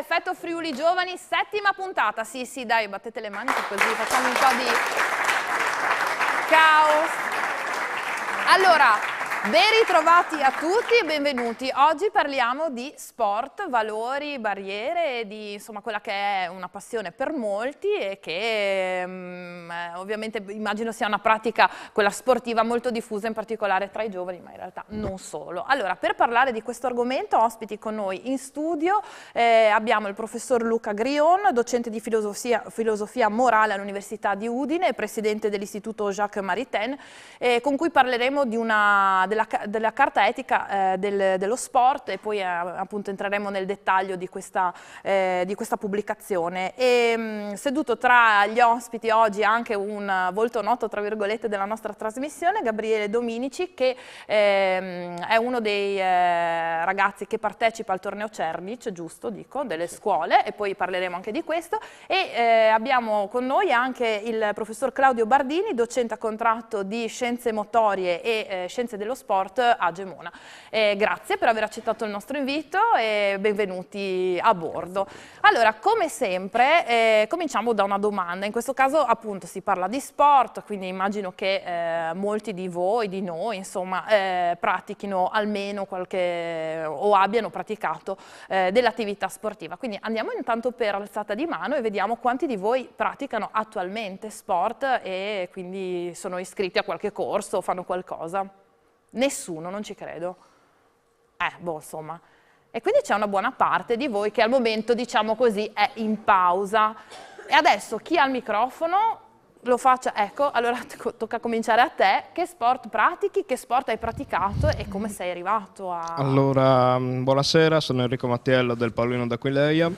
Effetto Friuli Giovani, 7ª puntata. Sì, dai, battete le mani così facciamo un po' di caos. Allora, ben ritrovati a tutti e benvenuti. Oggi parliamo di sport, valori, barriere e di insomma quella che è una passione per molti e che ovviamente immagino sia una pratica, quella sportiva, molto diffusa in particolare tra i giovani, ma in realtà non solo. Allora, per parlare di questo argomento, ospiti con noi in studio abbiamo il professor Luca Grion, docente di filosofia morale all'Università di Udine e presidente dell'Istituto Jacques Maritain, con cui parleremo di della carta etica dello sport e poi appunto entreremo nel dettaglio di questa pubblicazione. E, seduto tra gli ospiti oggi anche un volto noto tra virgolette della nostra trasmissione, Gabriele Dominici, che è uno dei ragazzi che partecipa al torneo Cernic, giusto dico, delle scuole, e poi parleremo anche di questo. E abbiamo con noi anche il professor Claudio Bardini, docente a contratto di scienze motorie e scienze dello sport a Gemona. Grazie per aver accettato il nostro invito e benvenuti a bordo. Allora, come sempre, cominciamo da una domanda. In questo caso appunto si parla di sport, quindi immagino che molti di voi, di noi, insomma, pratichino almeno qualche o abbiano praticato dell'attività sportiva. Quindi andiamo intanto per alzata di mano e vediamo quanti di voi praticano attualmente sport e quindi sono iscritti a qualche corso o fanno qualcosa. Nessuno, non ci credo. Boh, insomma. E quindi c'è una buona parte di voi che al momento, diciamo così, è in pausa. E adesso chi ha il microfono lo faccia, ecco, allora tocca cominciare a te. Che sport pratichi, che sport hai praticato e come sei arrivato a... Allora, buonasera, sono Enrico Mattiello del Paolino d'Aquileia.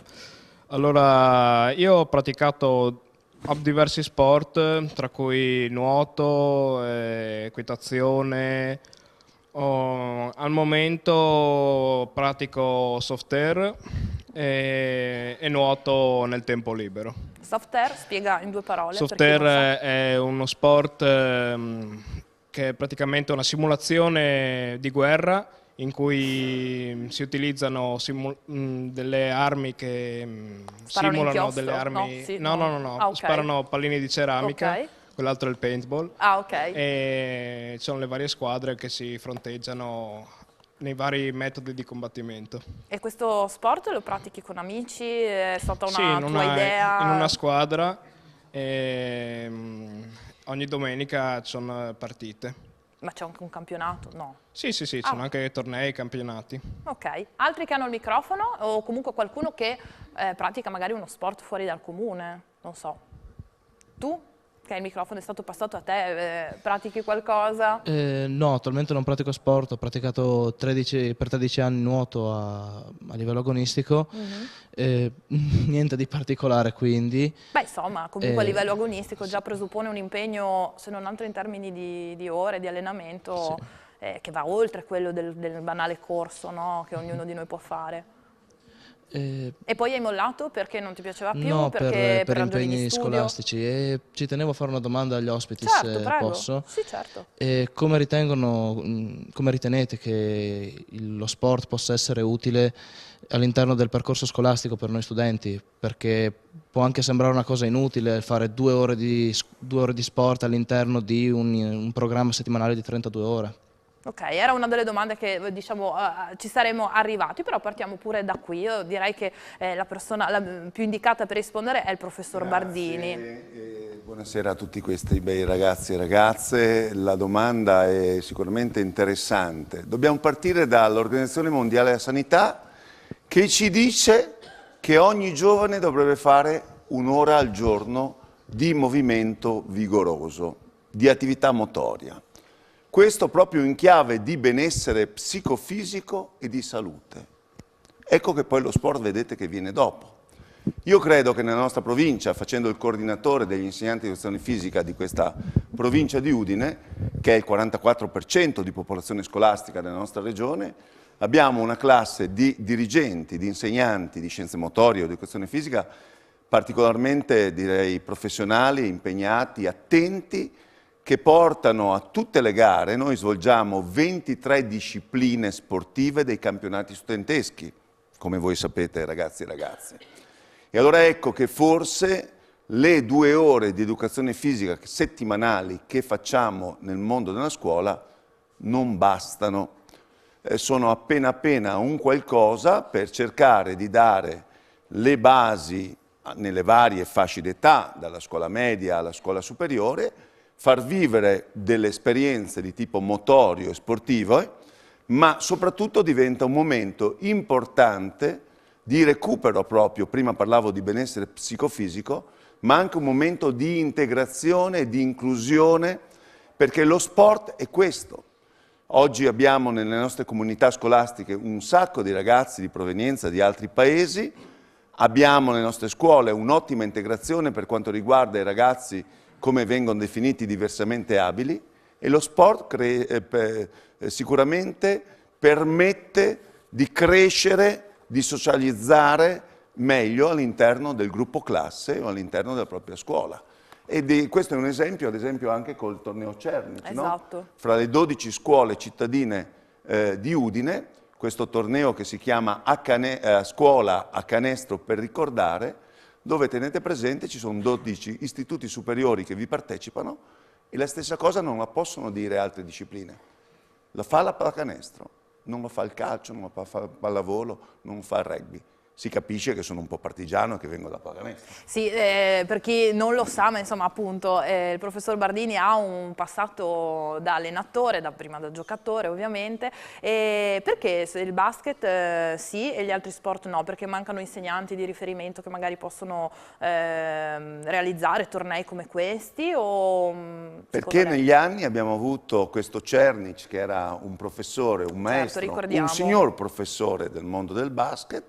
Allora, io ho praticato diversi sport, tra cui nuoto, equitazione. Al momento pratico soft air e nuoto nel tempo libero. Soft air, spiega in 2 parole. Soft air è uno sport che è praticamente una simulazione di guerra in cui si utilizzano delle armi che simulano delle armi. No. Okay. Sparano pallini di ceramica. Okay. Quell'altro è il paintball. Ok. E ci sono le varie squadre che si fronteggiano nei vari metodi di combattimento. E questo sport lo pratichi con amici? È stata una tua idea? In una squadra. Ogni domenica ci sono partite. Ma c'è anche un campionato? No. Sì, ci sono anche tornei, campionati. Ok. Altri che hanno il microfono o comunque qualcuno che pratica magari uno sport fuori dal comune? Non so. Tu? Che il microfono è stato passato a te, pratichi qualcosa? No, attualmente non pratico sport, ho praticato per 13 anni nuoto a livello agonistico, niente di particolare quindi. Beh, insomma, comunque a livello agonistico già presuppone un impegno, se non altro in termini di ore, di allenamento, che va oltre quello del banale corso, no? Che ognuno di noi può fare. E poi hai mollato perché non ti piaceva più? No, perché per ragioni impegni di studio? scolastici, e ci tenevo a fare una domanda agli ospiti, Certo, se prego. posso. Sì, certo. Come ritenete che lo sport possa essere utile all'interno del percorso scolastico per noi studenti? Perché può anche sembrare una cosa inutile fare 2 ore di sport all'interno di un programma settimanale di 32 ore. Ok, era una delle domande che diciamo ci saremmo arrivati, però partiamo pure da qui. Io direi che la persona più indicata per rispondere è il professor Bardini. Buonasera a tutti questi bei ragazzi e ragazze. La domanda è sicuramente interessante. Dobbiamo partire dall'Organizzazione Mondiale della Sanità che ci dice che ogni giovane dovrebbe fare 1 ora al giorno di movimento vigoroso, di attività motoria. Questo proprio in chiave di benessere psicofisico e di salute. Ecco che poi lo sport vedete che viene dopo. Io credo che nella nostra provincia, facendo il coordinatore degli insegnanti di educazione fisica di questa provincia di Udine, che è il 44% di popolazione scolastica della nostra regione, abbiamo una classe di dirigenti, di insegnanti di scienze motorie o di educazione fisica particolarmente, direi, professionali, impegnati, attenti, che portano a tutte le gare. Noi svolgiamo 23 discipline sportive dei campionati studenteschi, come voi sapete ragazzi e ragazze. E allora ecco che forse le 2 ore di educazione fisica settimanali che facciamo nel mondo della scuola non bastano. Sono appena un qualcosa per cercare di dare le basi nelle varie fasce d'età, dalla scuola media alla scuola superiore, far vivere delle esperienze di tipo motorio e sportivo, ma soprattutto diventa un momento importante di recupero proprio, prima parlavo di benessere psicofisico, ma anche un momento di integrazione e di inclusione, perché lo sport è questo. Oggi abbiamo nelle nostre comunità scolastiche un sacco di ragazzi di provenienza di altri paesi, abbiamo nelle nostre scuole un'ottima integrazione per quanto riguarda i ragazzi come vengono definiti diversamente abili, e lo sport sicuramente permette di crescere, di socializzare meglio all'interno del gruppo classe o all'interno della propria scuola. E questo è un esempio, ad esempio anche col torneo Cernici, esatto. no? Fra le 12 scuole cittadine di Udine, questo torneo che si chiama Scuola a Canestro per ricordare, dove tenete presente ci sono 12 istituti superiori che vi partecipano e la stessa cosa non la possono dire altre discipline. La fa la pallacanestro, non lo fa il calcio, non lo fa il pallavolo, non lo fa il rugby. Si capisce che sono un po' partigiano e che vengo da pallacanestro. Sì, per chi non lo sa, ma insomma appunto il professor Bardini ha un passato da allenatore, prima da giocatore ovviamente, perché il basket sì e gli altri sport no? Perché mancano insegnanti di riferimento che magari possono realizzare tornei come questi? Perché negli anni abbiamo avuto questo Cernic che era un professore, un maestro, un signor professore del mondo del basket.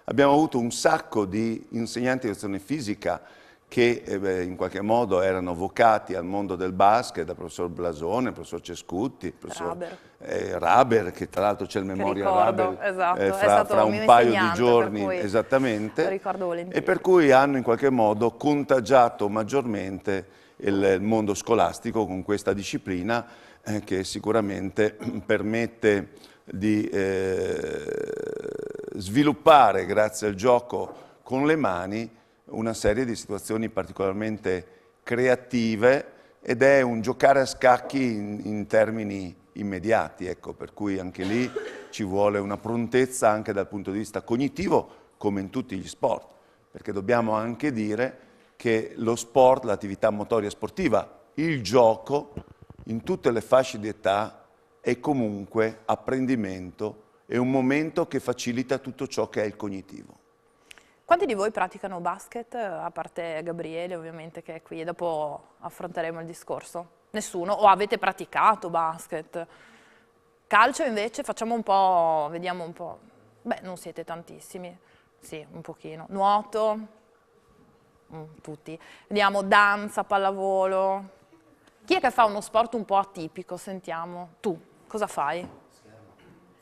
Abbiamo avuto un sacco di insegnanti di educazione fisica che in qualche modo erano vocati al mondo del basket, dal professor Blasone, il professor Cescutti, il professor Raber, che tra l'altro c'è il Memorial Raber esatto, fra un paio di giorni, esattamente, e per cui hanno in qualche modo contagiato maggiormente il mondo scolastico con questa disciplina che sicuramente permette di sviluppare, grazie al gioco con le mani, una serie di situazioni particolarmente creative, ed è un giocare a scacchi in termini immediati, ecco, per cui anche lì ci vuole una prontezza anche dal punto di vista cognitivo, come in tutti gli sport, perché dobbiamo anche dire che lo sport, l'attività motoria sportiva, il gioco, in tutte le fasce di età, è comunque apprendimento, è un momento che facilita tutto ciò che è il cognitivo. Quanti di voi praticano basket, a parte Gabriele ovviamente che è qui, e dopo affronteremo il discorso? Nessuno? O avete praticato basket? Calcio invece, facciamo un po', vediamo un po'. Beh, non siete tantissimi, sì, un pochino. Nuoto? Tutti. Vediamo danza, pallavolo. Chi è che fa uno sport un po' atipico? Sentiamo. Tu, cosa fai?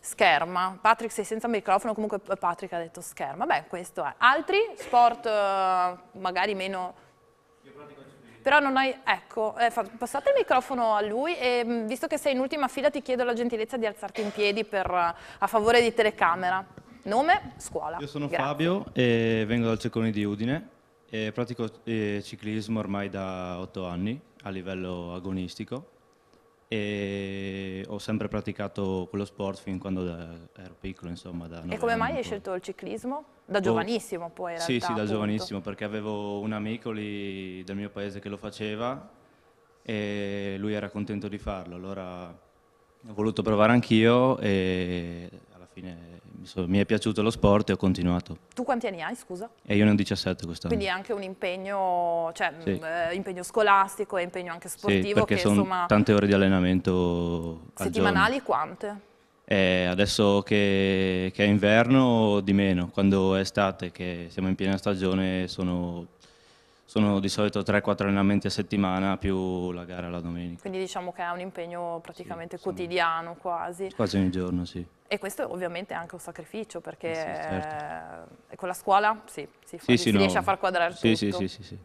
Scherma. Patrick, sei senza microfono, comunque Patrick ha detto scherma. Beh, questo è. Altri sport magari meno... Io pratico ciclismo. Però non hai... Ecco, passate il microfono a lui e visto che sei in ultima fila ti chiedo la gentilezza di alzarti in piedi a favore di telecamera. Nome? Scuola. Io sono Grazie. Fabio e vengo dal Cecconi di Udine e pratico ciclismo ormai da 8 anni a livello agonistico. E ho sempre praticato quello sport fin quando ero piccolo, insomma. E come mai hai scelto il ciclismo? Da giovanissimo poi in realtà? Sì, da giovanissimo, perché avevo un amico lì del mio paese che lo faceva e lui era contento di farlo, allora ho voluto provare anch'io e alla fine mi è piaciuto lo sport e ho continuato. Tu quanti anni hai, scusa? E io ne ho 17 quest'anno. Quindi anche un impegno, cioè sì. Impegno scolastico e impegno anche sportivo. Sì, perché che sono insomma... tante ore di allenamento settimanali, al giorno. quante? Adesso che è inverno di meno, quando è estate che siamo in piena stagione sono di solito 3-4 allenamenti a settimana più la gara la domenica. Quindi diciamo che è un impegno praticamente quotidiano quasi. Quasi ogni giorno, sì. E questo ovviamente è anche un sacrificio perché sì, certo. con la scuola si riesce a far quadrare tutto. Sì.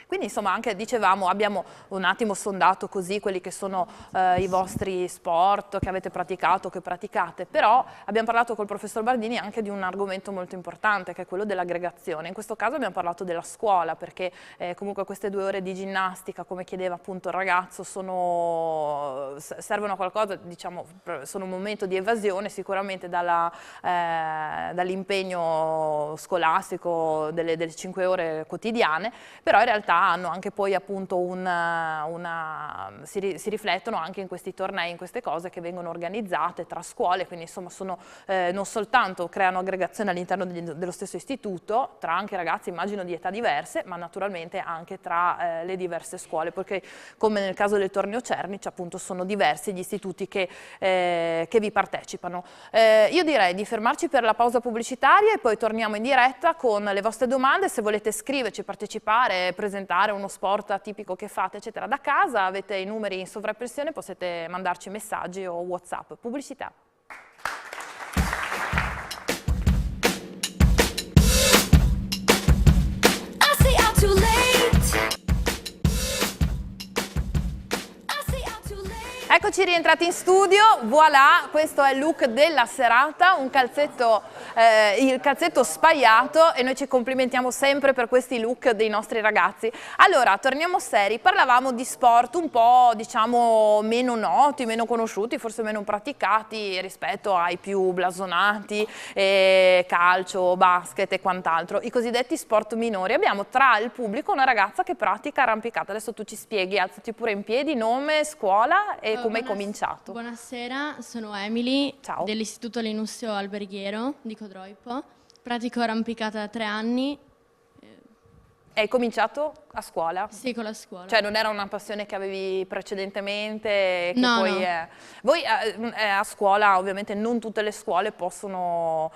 Quindi insomma anche dicevamo, abbiamo un attimo sondato così quelli che sono i vostri sport che avete praticato, che praticate, però abbiamo parlato col professor Bardini anche di un argomento molto importante che è quello dell'aggregazione. In questo caso abbiamo parlato della scuola perché comunque queste 2 ore di ginnastica, come chiedeva appunto il ragazzo, servono a qualcosa, diciamo, sono un momento di evasione sicuramente dall'impegno scolastico delle 5 ore quotidiane, però in realtà hanno anche poi appunto si riflettono anche in questi tornei, in queste cose che vengono organizzate tra scuole, quindi insomma non soltanto creano aggregazione all'interno dello stesso istituto, tra anche ragazzi immagino di età diverse, ma naturalmente anche tra le diverse scuole, perché come nel caso del torneo Cernic appunto sono diversi gli istituti che vi partecipano. Io direi di fermarci per la pausa pubblicitaria e poi torniamo in diretta con le vostre domande. Se volete scriverci, partecipare, presentare uno sport tipico che fate eccetera da casa, avete i numeri in sovraimpressione, potete mandarci messaggi o WhatsApp. Pubblicità. Eccoci rientrati in studio, voilà, questo è il look della serata, un calzetto, il calzetto spaiato, e noi ci complimentiamo sempre per questi look dei nostri ragazzi. Allora, torniamo seri, parlavamo di sport un po', diciamo, meno noti, meno conosciuti, forse meno praticati rispetto ai più blasonati, calcio, basket e quant'altro, i cosiddetti sport minori. Abbiamo tra il pubblico una ragazza che pratica arrampicata, adesso tu ci spieghi, alzati pure in piedi, nome, scuola e come hai cominciato. Buonasera, sono Emily dell'Istituto Linusio Alberghiero di Codroipo, pratico arrampicata da 3 anni. E hai cominciato a scuola? Sì, con la scuola. Cioè non era una passione che avevi precedentemente? Che no, poi no. Voi a scuola, ovviamente non tutte le scuole possono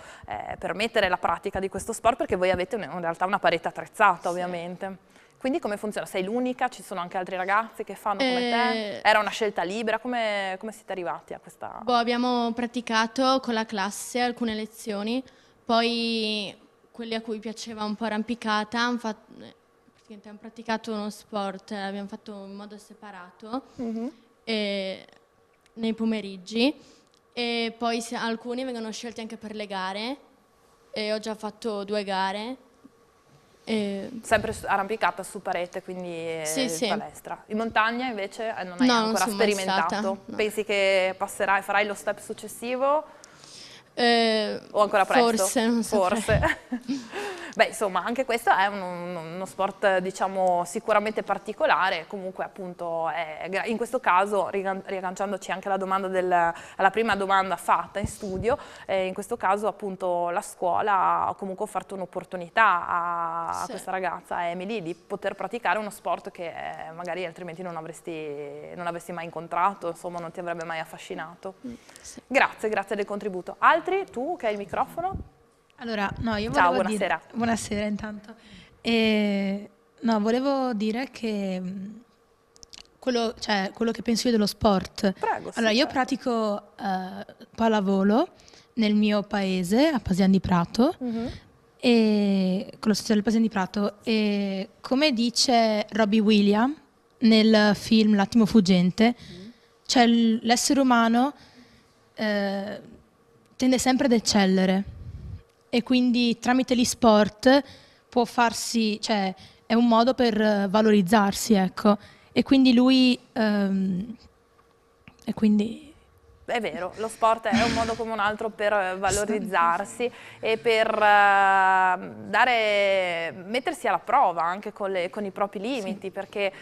permettere la pratica di questo sport perché voi avete in realtà una parete attrezzata, ovviamente. Quindi come funziona? Sei l'unica? Ci sono anche altri ragazzi che fanno come te? Era una scelta libera? Come siete arrivati a questa... Abbiamo praticato con la classe alcune lezioni, poi quelli a cui piaceva un po' arrampicata hanno praticato uno sport, abbiamo fatto in modo separato nei pomeriggi, e poi alcuni vengono scelti anche per le gare, e ho già fatto 2 gare. Sempre arrampicata su parete, quindi sì. palestra. In montagna invece non hai ancora sperimentato? No. Pensi che farai lo step successivo? O ancora presto? Forse, non so. Forse. Beh, insomma, anche questo è uno sport, diciamo, sicuramente particolare, comunque appunto in questo caso, riagganciandoci anche alla prima domanda fatta in studio, in questo caso appunto la scuola ha comunque offerto un'opportunità a questa ragazza, Emily, di poter praticare uno sport che magari altrimenti non avresti mai incontrato, insomma non ti avrebbe mai affascinato. Sì. Grazie del contributo. Altri? Tu che hai il microfono? Allora, no, io Ciao, volevo buonasera. dire... Buonasera intanto. No, volevo dire che quello che penso io dello sport... Prego, allora, io pratico pallavolo nel mio paese, a Pasian di Prato, e, con l'associazione del Pasian di Prato, e come dice Robbie Williams nel film L'attimo fuggente, cioè l'essere umano tende sempre ad eccellere. E quindi tramite gli sport può farsi, cioè è un modo per valorizzarsi, ecco. E quindi lui, e quindi... È vero, lo sport è un modo come un altro per valorizzarsi e per mettersi alla prova anche con i propri limiti, perché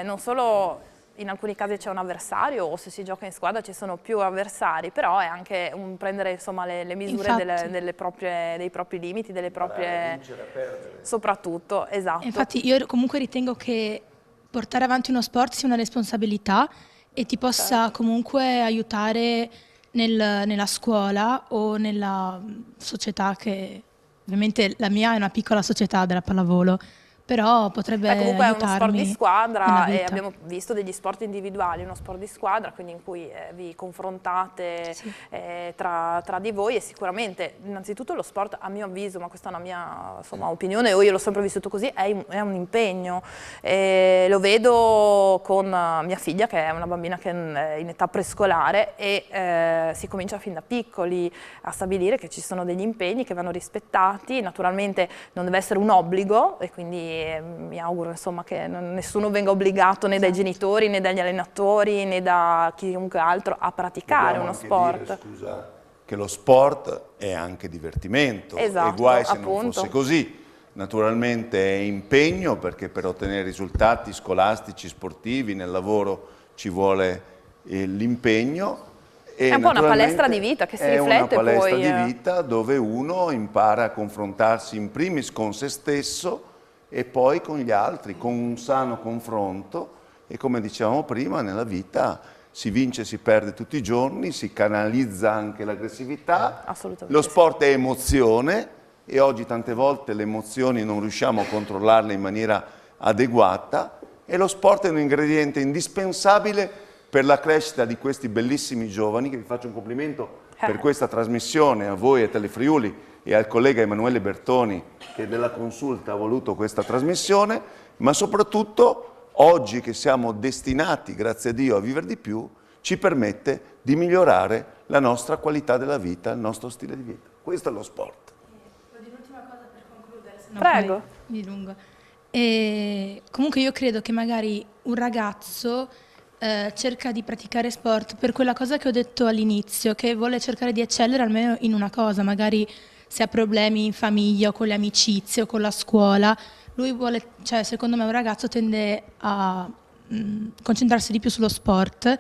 non solo... In alcuni casi c'è un avversario, o se si gioca in squadra ci sono più avversari, però è anche un prendere insomma, le misure dei propri limiti, delle proprie... vincere, perdere. Soprattutto, esatto. Infatti io comunque ritengo che portare avanti uno sport sia una responsabilità e ti possa comunque aiutare nella scuola o nella società che... Ovviamente la mia è una piccola società della pallavolo, però potrebbe Comunque è uno sport aiutarmi di squadra nella e vita. abbiamo visto degli sport individuali, uno sport di squadra, quindi in cui vi confrontate Sì. tra di voi, e sicuramente innanzitutto lo sport, a mio avviso, ma questa è una mia opinione, io l'ho sempre vissuto così, è un impegno. Lo vedo con mia figlia, che è una bambina che è in età prescolare, e si comincia fin da piccoli a stabilire che ci sono degli impegni che vanno rispettati. Naturalmente non deve essere un obbligo, e quindi mi auguro, insomma, che nessuno venga obbligato né dai genitori né dagli allenatori né da chiunque altro a praticare Dobbiamo uno anche sport. dire, scusa, che lo sport è anche divertimento, Esatto, e guai se appunto. non fosse così. Naturalmente è impegno, perché per ottenere risultati scolastici, sportivi, nel lavoro ci vuole l'impegno. È un po' una palestra di vita che si riflette poi. È una palestra poi, di vita dove uno impara a confrontarsi in primis con se stesso e poi con gli altri, con un sano confronto, e come dicevamo prima, nella vita si vince e si perde tutti i giorni, si canalizza anche l'aggressività. Assolutamente Lo sì. sport è emozione, e oggi tante volte le emozioni non riusciamo a controllarle in maniera adeguata, e lo sport è un ingrediente indispensabile per la crescita di questi bellissimi giovani, che vi faccio un complimento per questa trasmissione, a voi a Telefriuli e al collega Emanuele Bertoni, che della Consulta ha voluto questa trasmissione, ma soprattutto oggi che siamo destinati, grazie a Dio, a vivere di più, ci permette di migliorare la nostra qualità della vita, il nostro stile di vita. Questo è lo sport. L'ultima cosa per concludere, se no Prego. poi mi dilungo. E comunque io credo che magari un ragazzo cerca di praticare sport per quella cosa che ho detto all'inizio, che vuole cercare di eccellere almeno in una cosa, magari se ha problemi in famiglia o con le amicizie o con la scuola, lui vuole, cioè secondo me un ragazzo tende a concentrarsi di più sullo sport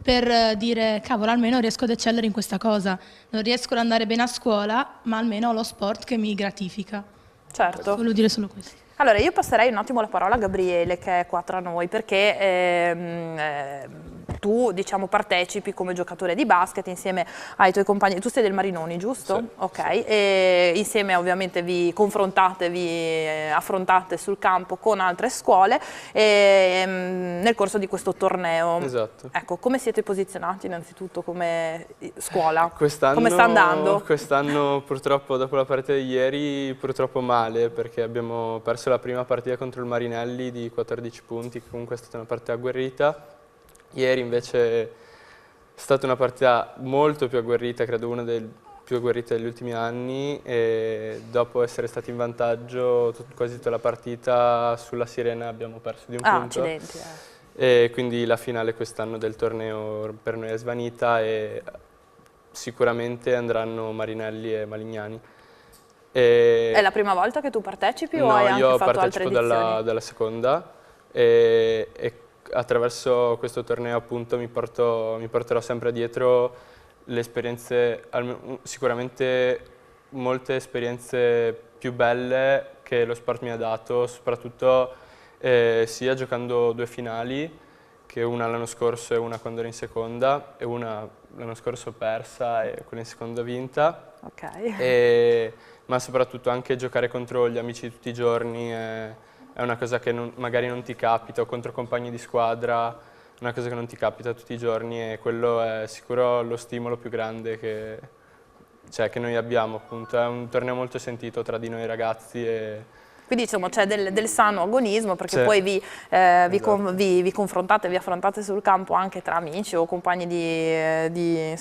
per dire cavolo, almeno riesco ad eccellere in questa cosa, non riesco ad andare bene a scuola, ma almeno ho lo sport che mi gratifica. Certo. Volevo dire solo questo. Allora, io passerei un attimo la parola a Gabriele, che è qua tra noi, perché tu, diciamo, partecipi come giocatore di basket insieme ai tuoi compagni. Tu sei del Marinoni, giusto? Sì. Ok. E insieme ovviamente vi confrontate, vi affrontate sul campo con altre scuole nel corso di questo torneo. Esatto. Ecco, come siete posizionati innanzitutto come scuola? Quest'anno, Come sta andando? Quest'anno purtroppo, dopo la partita di ieri, purtroppo male, perché abbiamo perso la prima partita contro il Marinelli di 14 punti, che comunque è stata una partita agguerrita. Ieri invece è stata una partita molto più agguerrita, credo una delle più agguerrite degli ultimi anni, e dopo essere stati in vantaggio quasi tutta la partita sulla Sirena abbiamo perso di un punto. Accidenti. E quindi la finale quest'anno del torneo per noi è svanita, e sicuramente andranno Marinelli e Malignani. È la prima volta che tu partecipi o hai anche fatto altre edizioni? Io partecipo dalla seconda, e attraverso questo torneo appunto mi porterò sempre dietro le esperienze, sicuramente molte esperienze più belle che lo sport mi ha dato, soprattutto sia giocando 2 finali, che una l'anno scorso e una quando ero in seconda, e una l'anno scorso persa e quella in seconda vinta. Ok. Ma soprattutto anche giocare contro gli amici tutti i giorni è una cosa che magari non ti capita, o contro compagni di squadra, è una cosa che non ti capita tutti i giorni, e quello è sicuro lo stimolo più grande che noi abbiamo, appunto. È un torneo molto sentito tra di noi ragazzi, e Quindi insomma c'è del sano agonismo, perché Sì. poi vi confrontate, vi affrontate sul campo anche tra amici o compagni di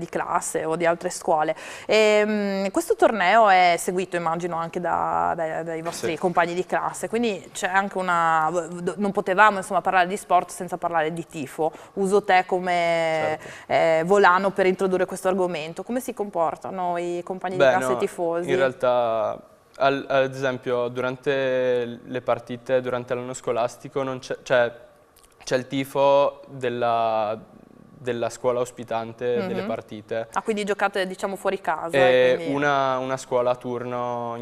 classe o di altre scuole. Questo torneo è seguito, immagino, anche dai vostri Sì. compagni di classe, quindi c'è anche non potevamo insomma parlare di sport senza parlare di tifo. Uso te come volano per introdurre questo argomento. Come si comportano i compagni di classe no, tifosi? in realtà, ad esempio, durante le partite, durante l'anno scolastico, non c'è il tifo della scuola ospitante delle partite. Ah, quindi giocate, diciamo, fuori casa? E quindi... una scuola a turno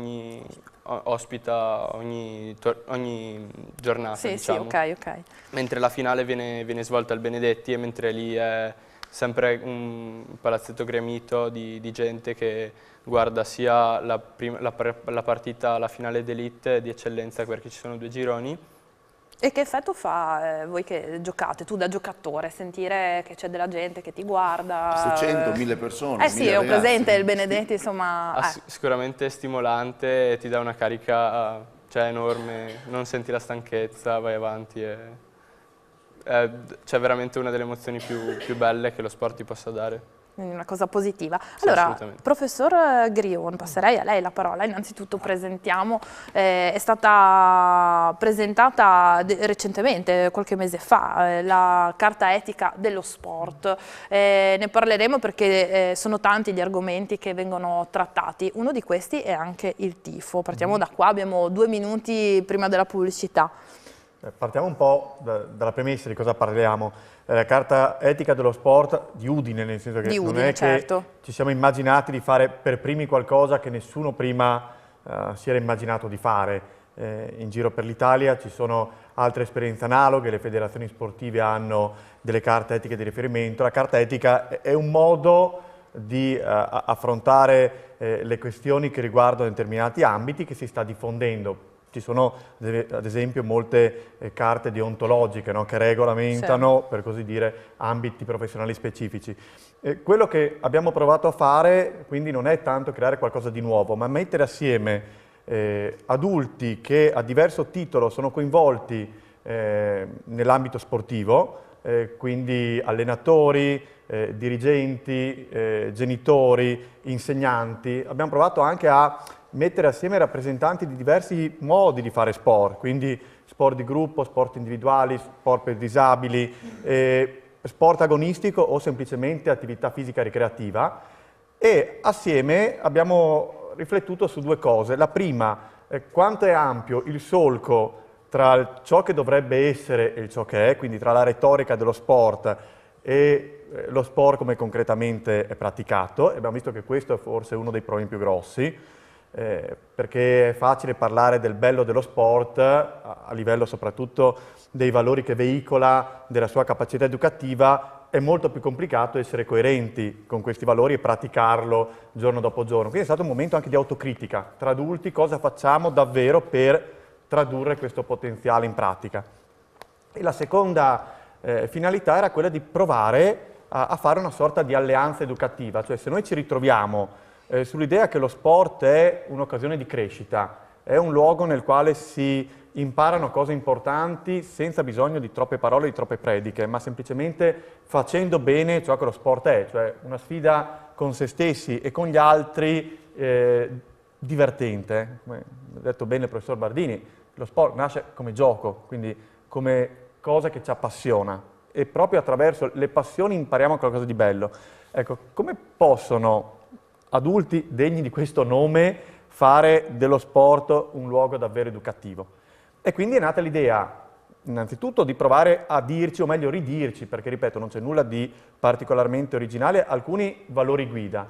ospita ogni giornata, Sì, diciamo. sì, ok. Mentre la finale viene svolta al Benedetti, e mentre lì è sempre un palazzetto gremito di gente che guarda sia la partita, la finale d'elite di eccellenza, perché ci sono 2 gironi. E che effetto fa voi che giocate, tu da giocatore, sentire che c'è della gente che ti guarda? Su 100.000 persone. Eh sì, 1000 ho ragazzi. presente il Benedetti, insomma. Sicuramente stimolante e ti dà una carica enorme, non senti la stanchezza, vai avanti. C'è veramente una delle emozioni più belle che lo sport ti possa dare. Quindi una cosa positiva. Sì, Allora, professor Grion, passerei a lei la parola. Innanzitutto presentiamo, è stata presentata recentemente, qualche mese fa, la Carta Etica dello Sport. Ne parleremo perché sono tanti gli argomenti che vengono trattati. Uno di questi è anche il tifo. Partiamo da qua, abbiamo 2 minuti prima della pubblicità. Partiamo un po' dalla premessa di cosa parliamo. La Carta Etica dello Sport di Udine, nel senso che Di non Udine, è certo. che ci siamo immaginati di fare per primi qualcosa che nessuno prima si era immaginato di fare. In giro per l'Italia ci sono altre esperienze analoghe, le federazioni sportive hanno delle carte etiche di riferimento. La Carta Etica è un modo di affrontare le questioni che riguardano determinati ambiti che si sta diffondendo. Ci sono ad esempio molte carte deontologiche, no, che regolamentano, sì, per così dire, ambiti professionali specifici. Quello che abbiamo provato a fare quindi non è tanto creare qualcosa di nuovo, ma mettere assieme adulti che a diverso titolo sono coinvolti nell'ambito sportivo, quindi allenatori, dirigenti, genitori, insegnanti. Abbiamo provato anche a mettere assieme rappresentanti di diversi modi di fare sport, quindi sport di gruppo, sport individuali, sport per disabili, sport agonistico o semplicemente attività fisica ricreativa, e assieme abbiamo riflettuto su 2 cose. La prima, quanto è ampio il solco tra ciò che dovrebbe essere e ciò che è, quindi tra la retorica dello sport e lo sport come concretamente è praticato, e abbiamo visto che questo è forse uno dei problemi più grossi, perché è facile parlare del bello dello sport a livello soprattutto dei valori che veicola, della sua capacità educativa. È molto più complicato essere coerenti con questi valori e praticarlo giorno dopo giorno. Quindi è stato un momento anche di autocritica tra adulti: cosa facciamo davvero per tradurre questo potenziale in pratica. E la seconda finalità era quella di provare a fare una sorta di alleanza educativa, cioè se noi ci ritroviamo sull'idea che lo sport è un'occasione di crescita, è un luogo nel quale si imparano cose importanti senza bisogno di troppe parole, di troppe prediche, ma semplicemente facendo bene ciò che lo sport è, cioè una sfida con se stessi e con gli altri divertente. Come ha detto bene il professor Bardini, lo sport nasce come gioco, quindi come cosa che ci appassiona, e proprio attraverso le passioni impariamo qualcosa di bello. Ecco, come possono adulti degni di questo nome fare dello sport un luogo davvero educativo? E quindi è nata l'idea, innanzitutto, di provare a dirci, o meglio ridirci, perché ripeto, non c'è nulla di particolarmente originale, alcuni valori guida.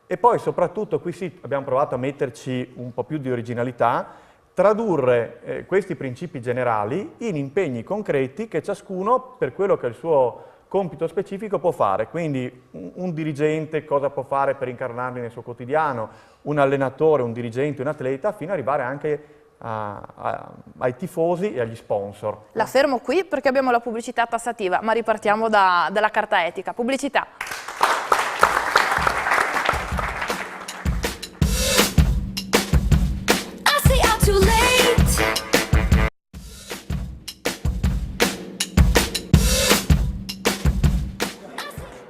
E poi soprattutto qui sì, abbiamo provato a metterci un po' più di originalità, tradurre questi principi generali in impegni concreti che ciascuno, per quello che è il suo compito specifico, può fare. Quindi un dirigente cosa può fare per incarnarli nel suo quotidiano, un allenatore, un dirigente, un atleta, fino ad arrivare anche ai tifosi e agli sponsor. La fermo qui perché abbiamo la pubblicità tassativa, ma ripartiamo dalla carta etica. Pubblicità.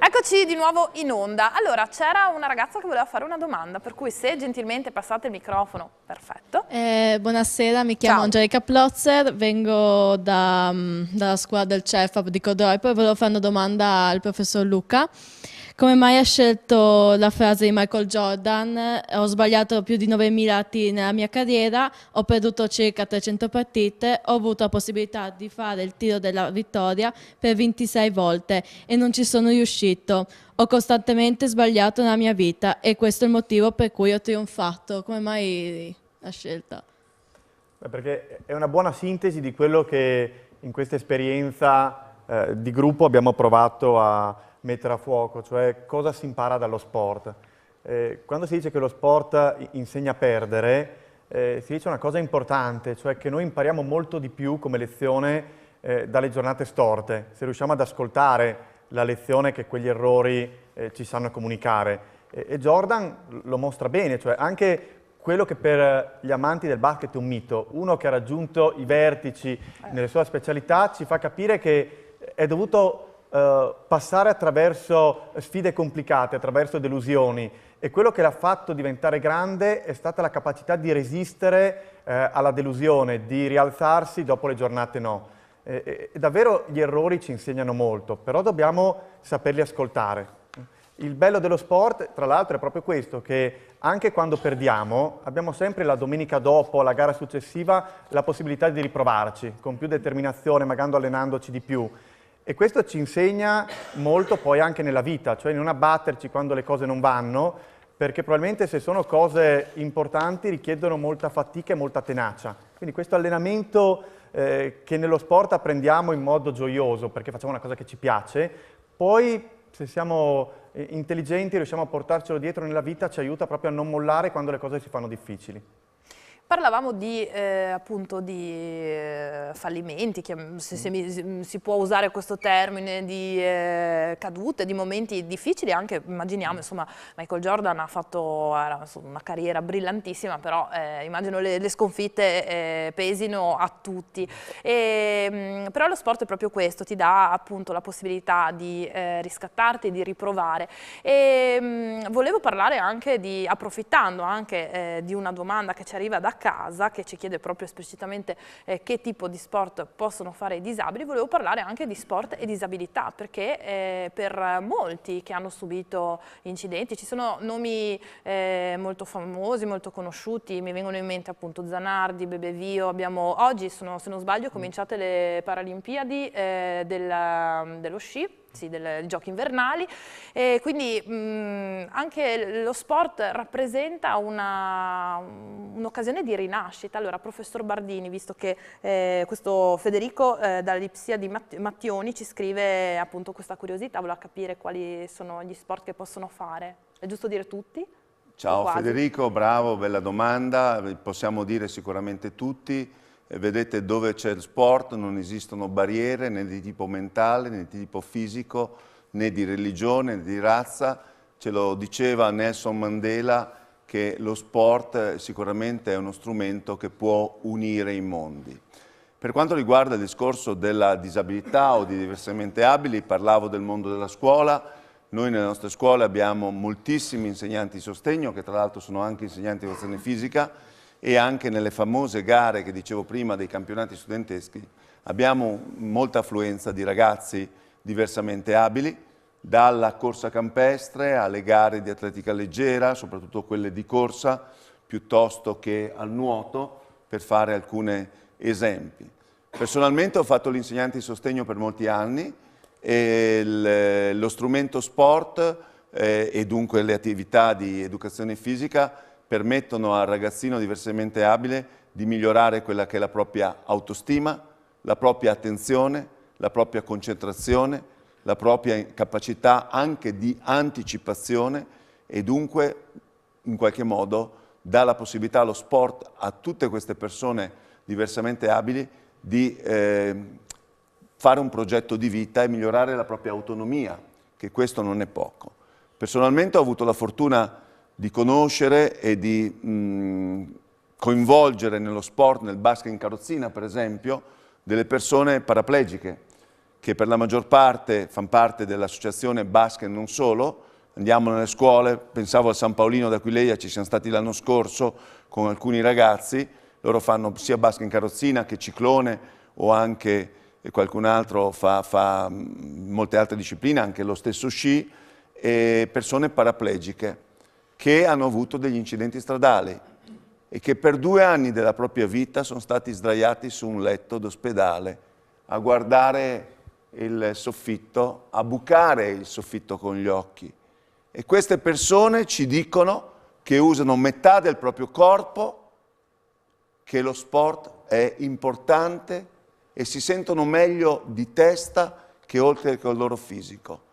Eccoci di nuovo in onda. Allora, c'era una ragazza che voleva fare una domanda, per cui se gentilmente passate il microfono, perfetto. Buonasera, mi chiamo Angelica Plotzer, vengo dalla scuola del CEFAP di Codoro, e poi volevo fare una domanda al professor Luca. Come mai ha scelto la frase di Michael Jordan? Ho sbagliato più di 9.000 tiri nella mia carriera, ho perduto circa 300 partite, ho avuto la possibilità di fare il tiro della vittoria per 26 volte e non ci sono riuscito. Ho costantemente sbagliato nella mia vita e questo è il motivo per cui ho trionfato. Come mai la scelta? Perché è una buona sintesi di quello che in questa esperienza di gruppo abbiamo provato a mettere a fuoco, cioè cosa si impara dallo sport. Quando si dice che lo sport insegna a perdere, si dice una cosa importante, cioè che noi impariamo molto di più come lezione dalle giornate storte, se riusciamo ad ascoltare la lezione che quegli errori ci sanno comunicare. E Jordan lo mostra bene, cioè anche quello che per gli amanti del basket è un mito, uno che ha raggiunto i vertici nelle sue specialità, ci fa capire che è dovuto passare attraverso sfide complicate, attraverso delusioni, e quello che l'ha fatto diventare grande è stata la capacità di resistere alla delusione, di rialzarsi dopo le giornate no. Davvero gli errori ci insegnano molto, però dobbiamo saperli ascoltare. Il bello dello sport, tra l'altro, è proprio questo, che anche quando perdiamo, abbiamo sempre la domenica dopo, la gara successiva, la possibilità di riprovarci, con più determinazione, magari allenandoci di più. E questo ci insegna molto poi anche nella vita, cioè non abbatterci quando le cose non vanno, perché probabilmente se sono cose importanti richiedono molta fatica e molta tenacia. Quindi questo allenamento che nello sport apprendiamo in modo gioioso, perché facciamo una cosa che ci piace, poi se siamo intelligenti, riusciamo a portarcelo dietro nella vita, ci aiuta proprio a non mollare quando le cose si fanno difficili. Parlavamo di, appunto, di fallimenti, se si può usare questo termine, di cadute, di momenti difficili, anche immaginiamo, insomma, Michael Jordan ha fatto una carriera brillantissima, però immagino le sconfitte pesino a tutti. Però lo sport è proprio questo, ti dà appunto la possibilità di riscattarti, di riprovare. Volevo parlare anche approfittando anche di una domanda che ci arriva da casa, che ci chiede proprio esplicitamente che tipo di sport possono fare i disabili. Volevo parlare anche di sport e disabilità, perché per molti che hanno subito incidenti, ci sono nomi molto famosi, molto conosciuti, mi vengono in mente appunto Zanardi, Bebevio, oggi se non sbaglio cominciate le Paralimpiadi dello sci, sì, dei giochi invernali, e quindi anche lo sport rappresenta un'occasione di rinascita. Allora, professor Bardini, visto che questo Federico dall'Ipsia di Mattioni ci scrive appunto questa curiosità, voleva capire quali sono gli sport che possono fare. È giusto dire tutti? Ciao Federico, bravo, bella domanda, possiamo dire sicuramente tutti. Vedete, dove c'è il sport non esistono barriere né di tipo mentale, né di tipo fisico, né di religione, né di razza. Ce lo diceva Nelson Mandela che lo sport sicuramente è uno strumento che può unire i mondi. Per quanto riguarda il discorso della disabilità o di diversamente abili, parlavo del mondo della scuola. Noi nelle nostre scuole abbiamo moltissimi insegnanti di sostegno, che tra l'altro sono anche insegnanti di educazione fisica, e anche nelle famose gare che dicevo prima dei campionati studenteschi abbiamo molta affluenza di ragazzi diversamente abili, dalla corsa campestre alle gare di atletica leggera, soprattutto quelle di corsa, piuttosto che al nuoto, per fare alcuni esempi. Personalmente ho fatto l'insegnante di sostegno per molti anni e lo strumento sport e dunque le attività di educazione fisica permettono al ragazzino diversamente abile di migliorare quella che è la propria autostima, la propria attenzione, la propria concentrazione, la propria capacità anche di anticipazione e dunque in qualche modo dà la possibilità allo sport a tutte queste persone diversamente abili di fare un progetto di vita e migliorare la propria autonomia, che questo non è poco. Personalmente ho avuto la fortuna di conoscere e di coinvolgere nello sport, nel basket in carrozzina per esempio, delle persone paraplegiche che per la maggior parte fanno parte dell'associazione basket non solo, andiamo nelle scuole, pensavo al San Paolino d'Aquileia, ci siamo stati l'anno scorso con alcuni ragazzi, loro fanno sia basket in carrozzina che ciclone o anche qualcun altro fa molte altre discipline, anche lo stesso sci, e persone paraplegiche che hanno avuto degli incidenti stradali e che per 2 anni della propria vita sono stati sdraiati su un letto d'ospedale a guardare il soffitto, a bucare il soffitto con gli occhi. E queste persone ci dicono che usano metà del proprio corpo, che lo sport è importante e si sentono meglio di testa che oltre che il loro fisico.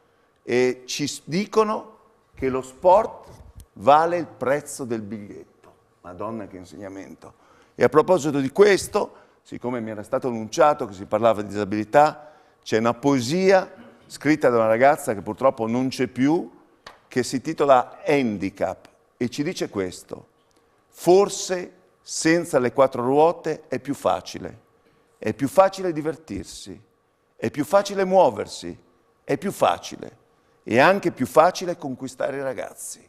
e ci dicono che lo sport vale il prezzo del biglietto. Madonna, che insegnamento. E a proposito di questo, siccome mi era stato annunciato che si parlava di disabilità, c'è una poesia scritta da una ragazza che purtroppo non c'è più, che si intitola Handicap e ci dice questo: forse senza le 4 ruote è più facile divertirsi, è più facile muoversi, è più facile e anche più facile conquistare i ragazzi.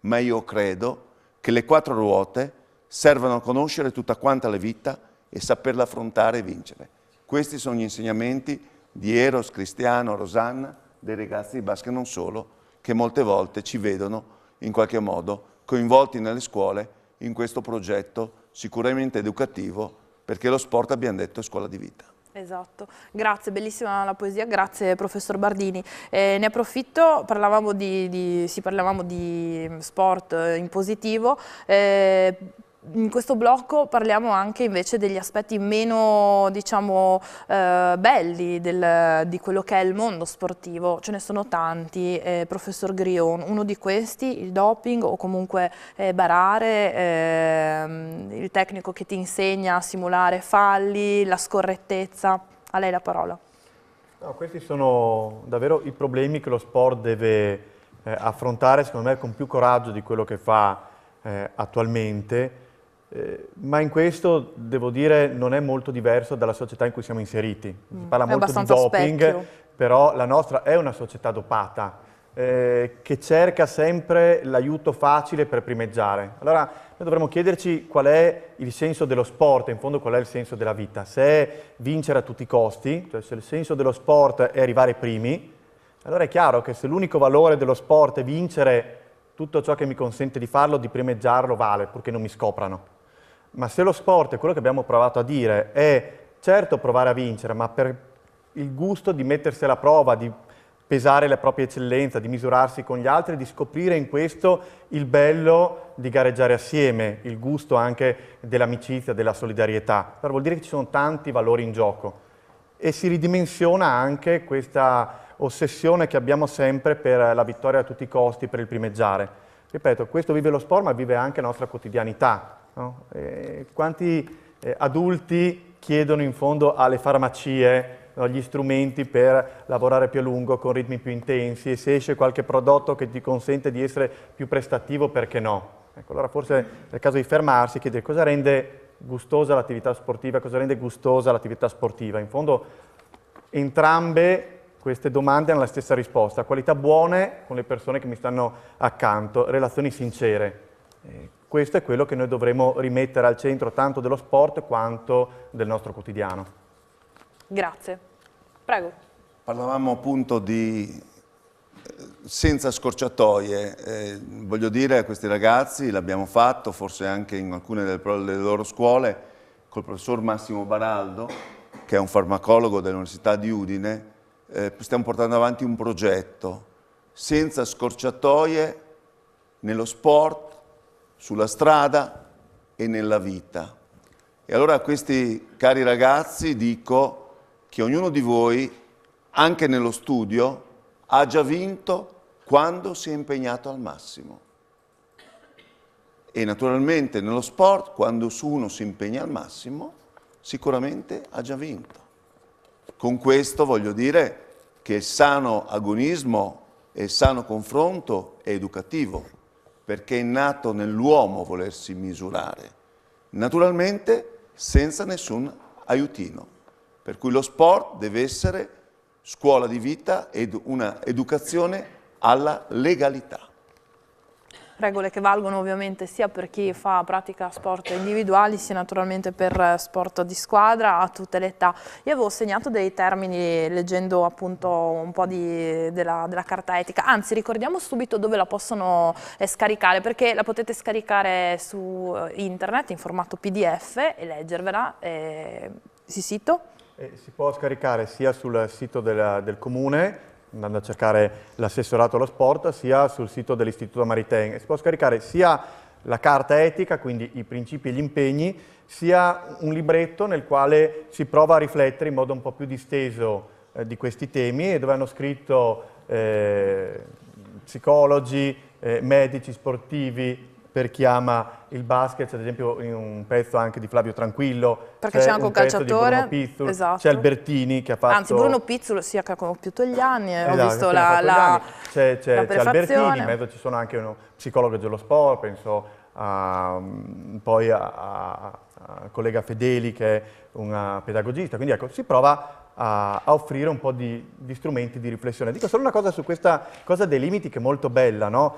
Ma io credo che le 4 ruote servano a conoscere tutta quanta la vita e saperla affrontare e vincere. Questi sono gli insegnamenti di Eros, Cristiano, Rosanna, dei ragazzi di basket non solo, che molte volte ci vedono in qualche modo coinvolti nelle scuole in questo progetto sicuramente educativo, perché lo sport, abbiamo detto, è scuola di vita. Esatto, grazie, bellissima la poesia, grazie professor Bardini. Ne approfitto, parlavamo di sport in positivo, in questo blocco parliamo anche invece degli aspetti meno, diciamo, belli di quello che è il mondo sportivo. Ce ne sono tanti, professor Grion, uno di questi, il doping o comunque barare, il tecnico che ti insegna a simulare falli, la scorrettezza. A lei la parola. No, questi sono davvero i problemi che lo sport deve affrontare, secondo me, con più coraggio di quello che fa attualmente. Ma in questo, devo dire, non è molto diverso dalla società in cui siamo inseriti. Si parla molto di doping, specchio. Però la nostra è una società dopata, che cerca sempre l'aiuto facile per primeggiare. Allora, noi dovremmo chiederci qual è il senso dello sport, in fondo qual è il senso della vita. Se è vincere a tutti i costi, cioè se il senso dello sport è arrivare primi, allora è chiaro che se l'unico valore dello sport è vincere tutto ciò che mi consente di farlo, di primeggiarlo, vale, purché non mi scoprano. Ma se lo sport, è quello che abbiamo provato a dire, è certo provare a vincere, ma per il gusto di mettersi alla prova, di pesare la propria eccellenza, di misurarsi con gli altri, di scoprire in questo il bello di gareggiare assieme, il gusto anche dell'amicizia, della solidarietà. Allora vuol dire che ci sono tanti valori in gioco e si ridimensiona anche questa ossessione che abbiamo sempre per la vittoria a tutti i costi, per il primeggiare. Ripeto, questo vive lo sport, ma vive anche la nostra quotidianità. No? Quanti adulti chiedono in fondo alle farmacie, no, gli strumenti per lavorare più a lungo, con ritmi più intensi, e se esce qualche prodotto che ti consente di essere più prestativo, perché no? Ecco, allora forse è il caso di fermarsi e chiedere cosa rende gustosa l'attività sportiva, cosa rende gustosa l'attività sportiva. In fondo entrambe queste domande hanno la stessa risposta: qualità buone con le persone che mi stanno accanto, relazioni sincere. Questo è quello che noi dovremo rimettere al centro tanto dello sport quanto del nostro quotidiano. Grazie. Prego. Parlavamo appunto di senza scorciatoie. Voglio dire a questi ragazzi, l'abbiamo fatto forse anche in alcune delle loro scuole, col professor Massimo Baraldo, che è un farmacologo dell'Università di Udine. Stiamo portando avanti un progetto senza scorciatoie nello sport, sulla strada e nella vita. E allora a questi cari ragazzi dico che ognuno di voi, anche nello studio, ha già vinto quando si è impegnato al massimo. E naturalmente nello sport, quando uno si impegna al massimo, sicuramente ha già vinto. Con questo voglio dire che il sano agonismo e il sano confronto è educativo, perché è nato nell'uomo volersi misurare, naturalmente senza nessun aiutino. Per cui lo sport deve essere scuola di vita ed una educazione alla legalità. Regole che valgono ovviamente sia per chi pratica sport individuali sia naturalmente per sport di squadra a tutte le età. Io avevo segnato dei termini leggendo appunto un po' della carta etica, anzi ricordiamo subito dove la possono scaricare, perché la potete scaricare su internet in formato PDF e leggervela sul sito. Si può scaricare sia sul sito del Comune, andando a cercare l'assessorato allo sport, sia sul sito dell'Istituto Maritain. Si può scaricare sia la carta etica, quindi i principi e gli impegni, sia un libretto nel quale si prova a riflettere in modo un po' più disteso di questi temi, e dove hanno scritto psicologi, medici, sportivi, per chi ama il basket, c'è ad esempio un pezzo anche di Flavio Tranquillo, perché c'è anche un calciatore, Bruno Pizzul, esatto. c'è Albertini che ha fatto... Anzi, Bruno Pizzul sì, che ha compiuto gli anni, esatto, ho visto la c'è Albertini, in prefazione. mezzo ci sono anche uno psicologo dello sport, penso poi al collega Fedeli che è un pedagogista, quindi ecco, si prova a offrire un po' di strumenti di riflessione. Dico solo una cosa su questa cosa dei limiti che è molto bella, no?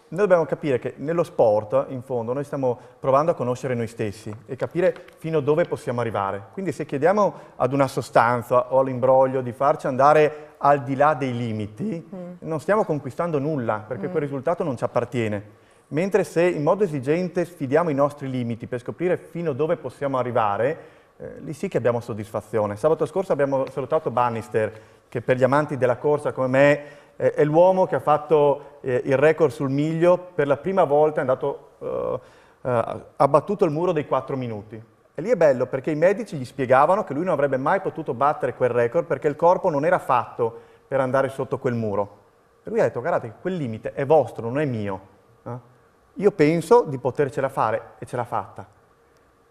Noi dobbiamo capire che nello sport, in fondo, noi stiamo provando a conoscere noi stessi e capire fino a dove possiamo arrivare. Quindi se chiediamo ad una sostanza o all'imbroglio di farci andare al di là dei limiti, non stiamo conquistando nulla, perché quel risultato non ci appartiene. Mentre se in modo esigente sfidiamo i nostri limiti per scoprire fino a dove possiamo arrivare, lì sì che abbiamo soddisfazione. Sabato scorso abbiamo salutato Bannister, che per gli amanti della corsa come me è l'uomo che ha fatto il record sul miglio, per la prima volta è andato, ha battuto il muro dei 4 minuti. E lì è bello perché i medici gli spiegavano che lui non avrebbe mai potuto battere quel record perché il corpo non era fatto per andare sotto quel muro. E lui ha detto, guardate, quel limite è vostro, non è mio. Io penso di potercela fare e ce l'ha fatta.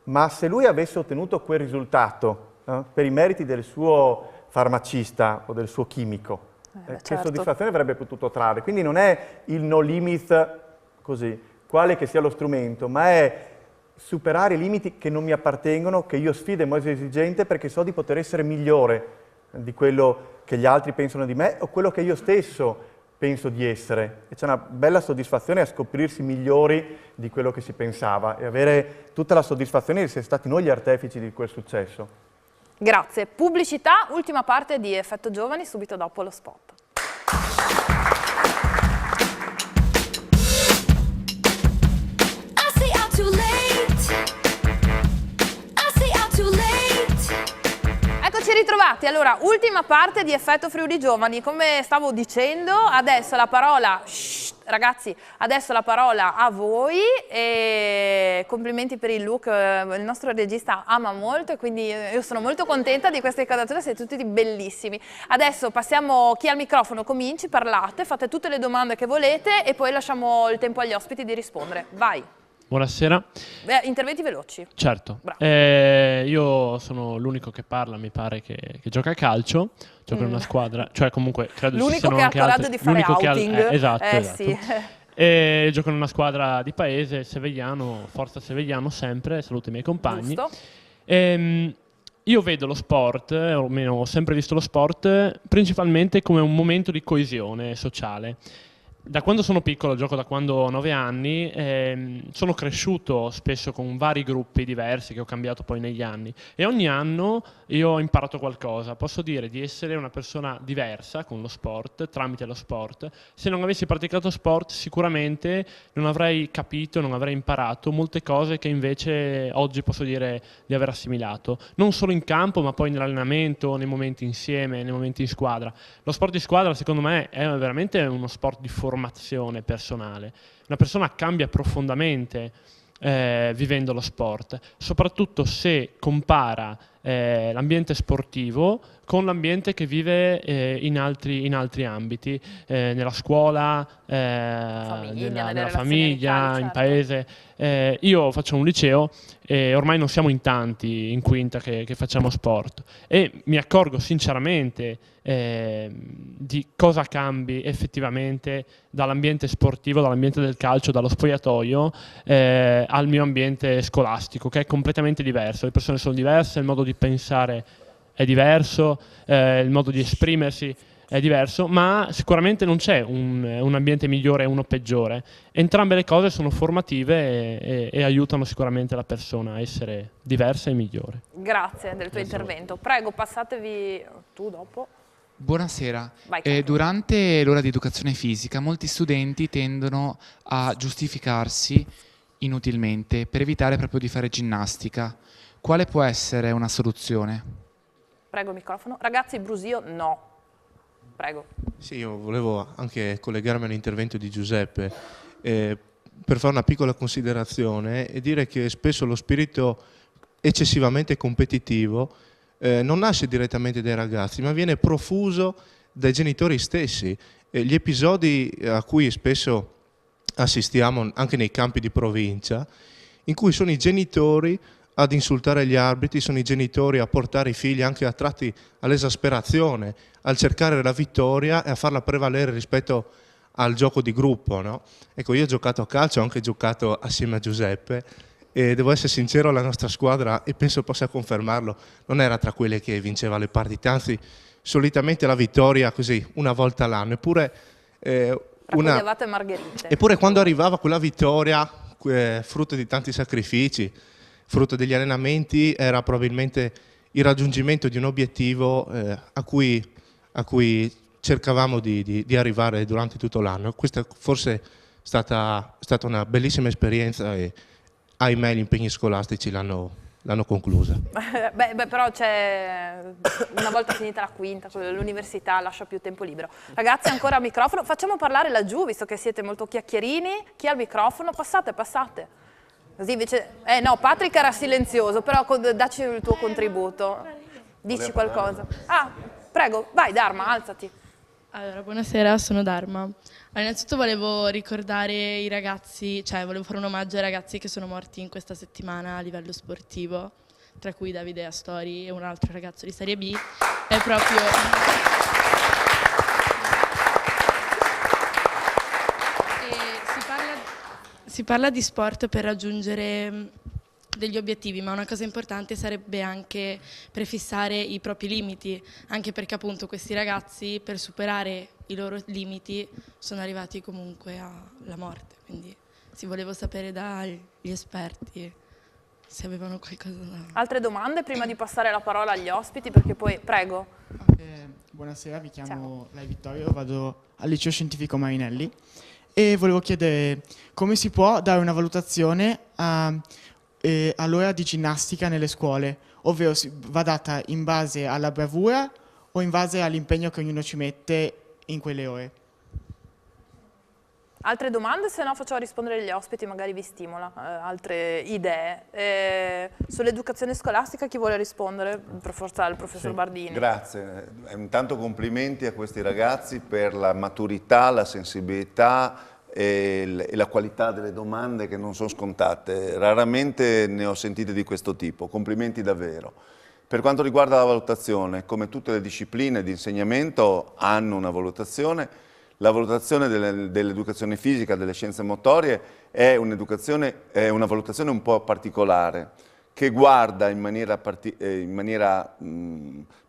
Ma se lui avesse ottenuto quel risultato per i meriti del suo farmacista o del suo chimico, che certo. soddisfazione avrebbe potuto trarre? Quindi non è il no limit così, quale che sia lo strumento, ma è superare i limiti che non mi appartengono, che io sfido in modo esigente perché so di poter essere migliore di quello che gli altri pensano di me o quello che io stesso penso di essere. E c'è una bella soddisfazione a scoprirsi migliori di quello che si pensava e avere tutta la soddisfazione di essere stati noi gli artefici di quel successo. Grazie. Pubblicità, ultima parte di Effetto Giovani, subito dopo lo spot. Eccoci ritrovati. Allora, ultima parte di Effetto Friuli Giovani. Come stavo dicendo, adesso la parola... Ragazzi, adesso la parola a voi e complimenti per il look, il nostro regista ama molto e quindi io sono molto contenta di queste inquadrature, siete tutti bellissimi. Adesso passiamo, chi ha il microfono cominci, parlate, fate tutte le domande che volete e poi lasciamo il tempo agli ospiti di rispondere. Vai! Buonasera. Interventi veloci. Certo. Io sono l'unico che parla, mi pare, che gioca a calcio, gioca in una squadra, cioè comunque credo ci siano anche altri. L'unico che ha il coraggio di fare outing. Esatto. Sì. E gioco in una squadra di paese, Sevegliano, Forza Sevegliano sempre, saluto i miei compagni. Giusto. Io vedo lo sport, o almeno ho sempre visto lo sport, principalmente come un momento di coesione sociale. Da quando sono piccolo, gioco da quando ho 9 anni, sono cresciuto spesso con vari gruppi diversi che ho cambiato poi negli anni e ogni anno io ho imparato qualcosa. Posso dire di essere una persona diversa con lo sport, tramite lo sport. Se non avessi praticato sport sicuramente non avrei capito, non avrei imparato molte cose che invece oggi posso dire di aver assimilato. Non solo in campo ma poi nell'allenamento, nei momenti insieme, nei momenti in squadra. Lo sport di squadra secondo me è veramente uno sport di formazione personale. Una persona cambia profondamente vivendo lo sport, soprattutto se compara l'ambiente sportivo con l'ambiente che vive in altri ambiti, nella scuola, nella famiglia, in paese. Io faccio un liceo e ormai non siamo in tanti in quinta che facciamo sport e mi accorgo sinceramente di cosa cambi effettivamente dall'ambiente sportivo, dall'ambiente del calcio, dallo spogliatoio al mio ambiente scolastico, che è completamente diverso. Le persone sono diverse, il modo di pensare è diverso, il modo di esprimersi è diverso, ma sicuramente non c'è un ambiente migliore e uno peggiore. Entrambe le cose sono formative e aiutano sicuramente la persona a essere diversa e migliore. Grazie del tuo intervento. Prego, passatevi tu dopo. Buonasera. Vai, durante l'ora di educazione fisica molti studenti tendono a giustificarsi inutilmente per evitare proprio di fare ginnastica. Quale può essere una soluzione? Prego il microfono. Ragazzi, brusio no. Prego. Sì, io volevo anche collegarmi all'intervento di Giuseppe per fare una piccola considerazione e dire che spesso lo spirito eccessivamente competitivo non nasce direttamente dai ragazzi, ma viene profuso dai genitori stessi. Gli episodi a cui spesso assistiamo anche nei campi di provincia, in cui sono i genitori ad insultare gli arbitri, sono i genitori a portare i figli anche a tratti all'esasperazione, al cercare la vittoria e a farla prevalere rispetto al gioco di gruppo, no? Ecco, io ho giocato a calcio, ho anche giocato assieme a Giuseppe, e devo essere sincero, la nostra squadra, e penso possa confermarlo, non era tra quelle che vinceva le partite, anzi solitamente la vittoria così una volta all'anno, eppure Raccoglievate margherite. Eppure quando arrivava quella vittoria, frutto di tanti sacrifici, frutto degli allenamenti, era probabilmente il raggiungimento di un obiettivo a cui cercavamo di arrivare durante tutto l'anno. Questa forse è stata una bellissima esperienza e ahimè gli impegni scolastici l'hanno conclusa. Però una volta finita la quinta, l'università lascia più tempo libero. Ragazzi, ancora microfono, facciamo parlare laggiù, visto che siete molto chiacchierini. Chi ha il microfono? Passate. Così invece... no, Patrick era silenzioso, però dacci il tuo contributo. Dici qualcosa. Ah, prego, vai Dharma, alzati. Allora, buonasera, sono Dharma. Allora, innanzitutto volevo ricordare i ragazzi, volevo fare un omaggio ai ragazzi che sono morti in questa settimana a livello sportivo, tra cui Davide Astori e un altro ragazzo di Serie B. È proprio... Si parla di sport per raggiungere degli obiettivi, ma una cosa importante sarebbe anche prefissare i propri limiti, anche perché appunto questi ragazzi per superare i loro limiti sono arrivati comunque alla morte, quindi volevo sapere dagli esperti se avevano qualcosa da... Altre domande prima di passare la parola agli ospiti, perché poi, prego. Buonasera, mi chiamo Lai Vittorio, vado al liceo scientifico Marinelli e volevo chiedere come si può dare una valutazione all'ora di ginnastica nelle scuole, ovvero va data in base alla bravura o in base all'impegno che ognuno ci mette in quelle ore. Altre domande? Se no facciamo rispondere gli ospiti, magari vi stimola altre idee. Sull'educazione scolastica chi vuole rispondere? Per forza il professor Bardini. Grazie, intanto complimenti a questi ragazzi per la maturità, la sensibilità e la qualità delle domande che non sono scontate. Raramente ne ho sentite di questo tipo, complimenti davvero. Per quanto riguarda la valutazione, come tutte le discipline di insegnamento hanno una valutazione, la valutazione dell'educazione fisica, delle scienze motorie è una valutazione un po' particolare, che guarda in maniera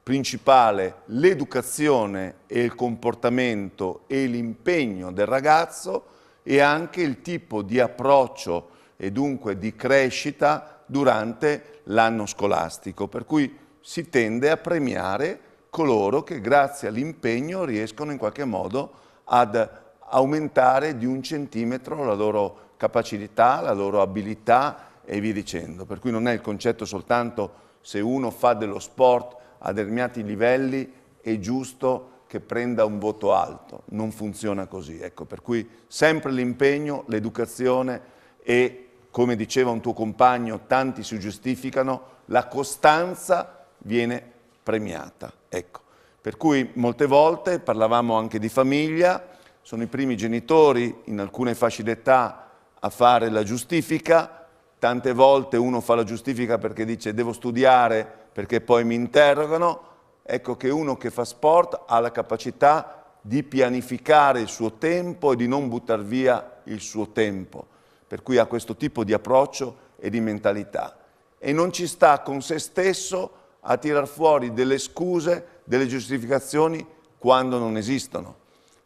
principale l'educazione e il comportamento e l'impegno del ragazzo e anche il tipo di approccio e dunque di crescita durante l'anno scolastico, per cui si tende a premiare coloro che grazie all'impegno riescono in qualche modo ad aumentare di 1 centimetro la loro capacità, la loro abilità e via dicendo. Per cui non è il concetto soltanto se uno fa dello sport a determinati livelli è giusto che prenda un voto alto, non funziona così. Ecco, per cui sempre l'impegno, l'educazione e, come diceva un tuo compagno, tanti si giustificano, la costanza viene premiata. Ecco. Per cui molte volte parlavamo anche di famiglia, sono i primi genitori in alcune fasce d'età a fare la giustifica, tante volte uno fa la giustifica perché dice devo studiare perché poi mi interrogano. Ecco che uno che fa sport ha la capacità di pianificare il suo tempo e di non buttare via il suo tempo, per cui ha questo tipo di approccio e di mentalità. E non ci sta con se stesso a tirar fuori delle scuse, delle giustificazioni quando non esistono.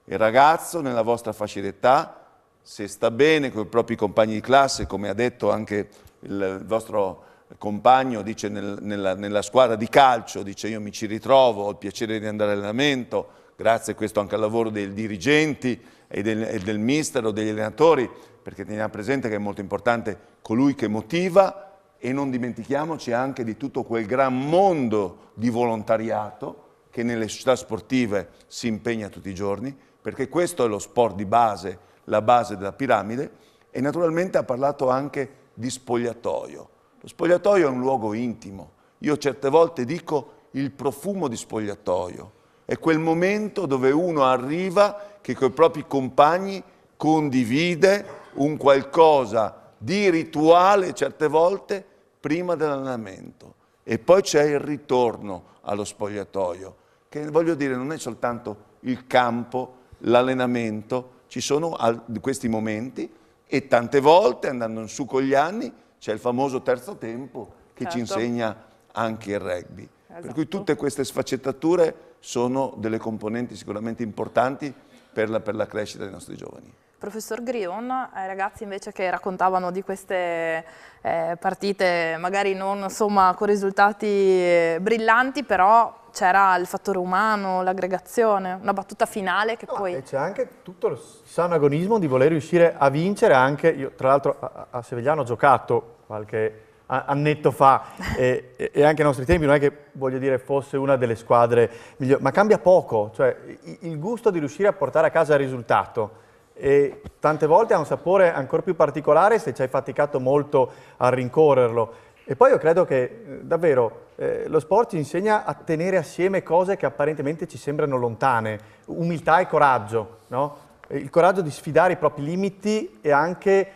Il ragazzo nella vostra fascia d'età, se sta bene con i propri compagni di classe, come ha detto anche il vostro compagno, dice nella squadra di calcio, dice io mi ci ritrovo, ho il piacere di andare all'allenamento, grazie a questo anche al lavoro dei dirigenti e del mister o degli allenatori, perché teniamo presente che è molto importante colui che motiva e non dimentichiamoci anche di tutto quel gran mondo di volontariato che nelle società sportive si impegna tutti i giorni, perché questo è lo sport di base, la base della piramide, e naturalmente ha parlato anche di spogliatoio. Lo spogliatoio è un luogo intimo. Io certe volte dico il profumo di spogliatoio. È quel momento dove uno arriva che con i propri compagni condivide un qualcosa di rituale certe volte prima dell'allenamento e poi c'è il ritorno allo spogliatoio, che voglio dire non è soltanto il campo, l'allenamento, ci sono questi momenti e tante volte andando in su con gli anni c'è il famoso terzo tempo che ci insegna anche il rugby. Per cui tutte queste sfaccettature sono delle componenti sicuramente importanti per la crescita dei nostri giovani. Professor Grion, ai ragazzi invece che raccontavano di queste partite, magari non insomma, con risultati brillanti, però c'era il fattore umano, l'aggregazione, una battuta finale che poi... E c'è anche tutto il sano agonismo di voler riuscire a vincere anche, io tra l'altro a Sevigliano ho giocato qualche annetto fa e anche ai nostri tempi non è che voglio dire fosse una delle squadre migliori, ma cambia poco, cioè il gusto di riuscire a portare a casa il risultato e tante volte ha un sapore ancora più particolare se ci hai faticato molto a rincorrerlo. E poi io credo che davvero lo sport ci insegna a tenere assieme cose che apparentemente ci sembrano lontane, umiltà e coraggio, no? Il coraggio di sfidare i propri limiti e anche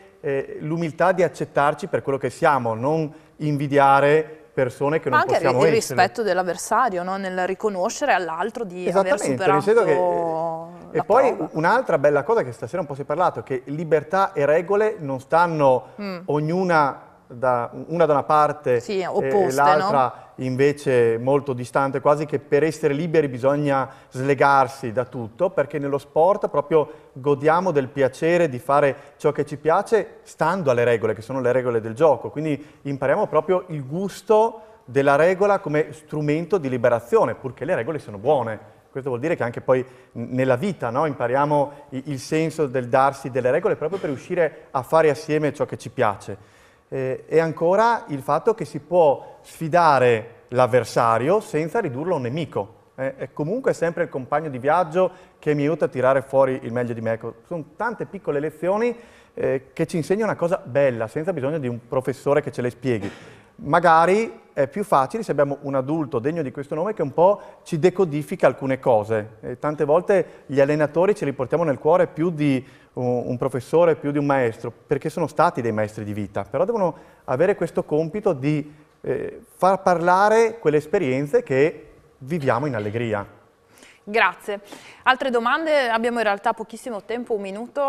l'umiltà di accettarci per quello che siamo, non invidiare persone che non possiamo essere. Ma anche il rispetto dell'avversario, no? Nel riconoscere all'altro di aver superato e poi un'altra bella cosa che stasera un po' si è parlato è che libertà e regole non stanno ognuna da una parte opposte, e l'altra no? Invece molto distante, quasi che per essere liberi bisogna slegarsi da tutto, perché nello sport proprio godiamo del piacere di fare ciò che ci piace stando alle regole, che sono le regole del gioco, quindi impariamo proprio il gusto della regola come strumento di liberazione, purché le regole siano buone. Questo vuol dire che anche poi nella vita, no? Impariamo il senso del darsi delle regole proprio per riuscire a fare assieme ciò che ci piace. E ancora il fatto che si può sfidare l'avversario senza ridurlo a un nemico. È comunque sempre il compagno di viaggio che mi aiuta a tirare fuori il meglio di me. Sono tante piccole lezioni che ci insegnano una cosa bella, senza bisogno di un professore che ce le spieghi. Magari è più facile se abbiamo un adulto degno di questo nome che un po' ci decodifica alcune cose. Tante volte gli allenatori ce li portiamo nel cuore più di un professore, più di un maestro, perché sono stati dei maestri di vita, però devono avere questo compito di far parlare quelle esperienze che viviamo in allegria. Grazie. Altre domande? Abbiamo in realtà pochissimo tempo, un minuto.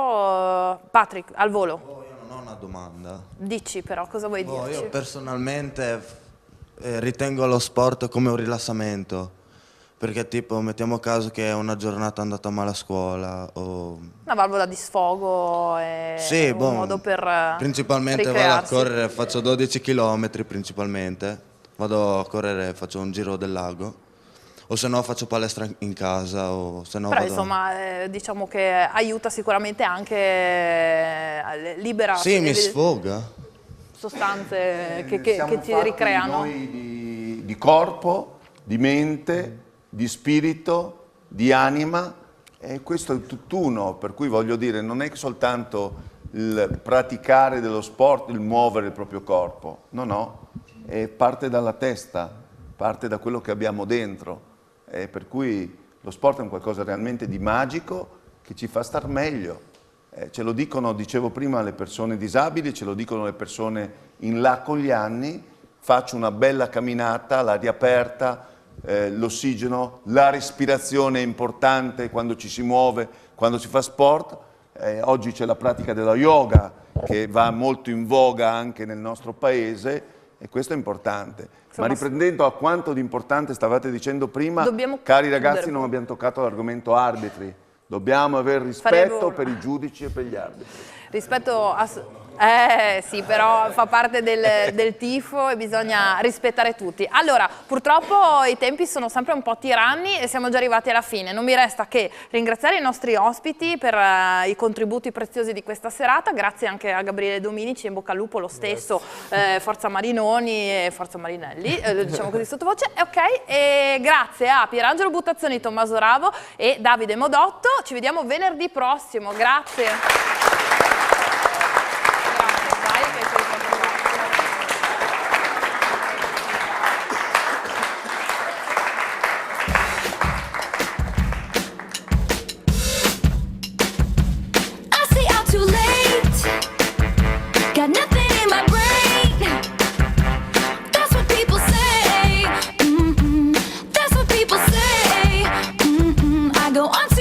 Patrick, al volo. Io non ho una domanda. Dici però, cosa vuoi dirci? Io personalmente ritengo lo sport come un rilassamento. Perché tipo, mettiamo caso che è una giornata andata male a scuola o... Una valvola di sfogo e un modo per principalmente ricrearsi. vado a correre, faccio 12 km principalmente, vado a correre, faccio un giro del lago, o se no faccio palestra in casa, o se no Però vado... insomma, diciamo che aiuta sicuramente anche, libera... Sì, mi sfoga. Sostanze che ti fatti ricreano. Noi di corpo, di mente, di spirito, di anima, e questo è tutt'uno, per cui voglio dire, non è soltanto il praticare dello sport, il muovere il proprio corpo, no, parte dalla testa, parte da quello che abbiamo dentro, per cui lo sport è un qualcosa realmente di magico che ci fa star meglio. Ce lo dicono, dicevo prima, le persone disabili, ce lo dicono le persone in là con gli anni, faccio una bella camminata all'aria aperta, l'ossigeno, la respirazione è importante quando ci si muove, quando si fa sport. Oggi c'è la pratica della yoga che va molto in voga anche nel nostro paese e questo è importante. Ma riprendendo a quanto di importante stavate dicendo prima, cari ragazzi, non abbiamo toccato l'argomento arbitri. Dobbiamo avere rispetto per i giudici e per gli arbitri. Rispetto a... sì, però fa parte del tifo e bisogna rispettare tutti. Allora, purtroppo i tempi sono sempre un po' tiranni e siamo già arrivati alla fine. Non mi resta che ringraziare i nostri ospiti per i contributi preziosi di questa serata. Grazie anche a Gabriele Dominici, in bocca al lupo lo stesso, Forza Marinoni e Forza Marinelli, diciamo così sottovoce. E grazie a Pierangelo Buttazzoni, Tommaso Ravo e Davide Modotto. Ci vediamo venerdì prossimo. Grazie. go on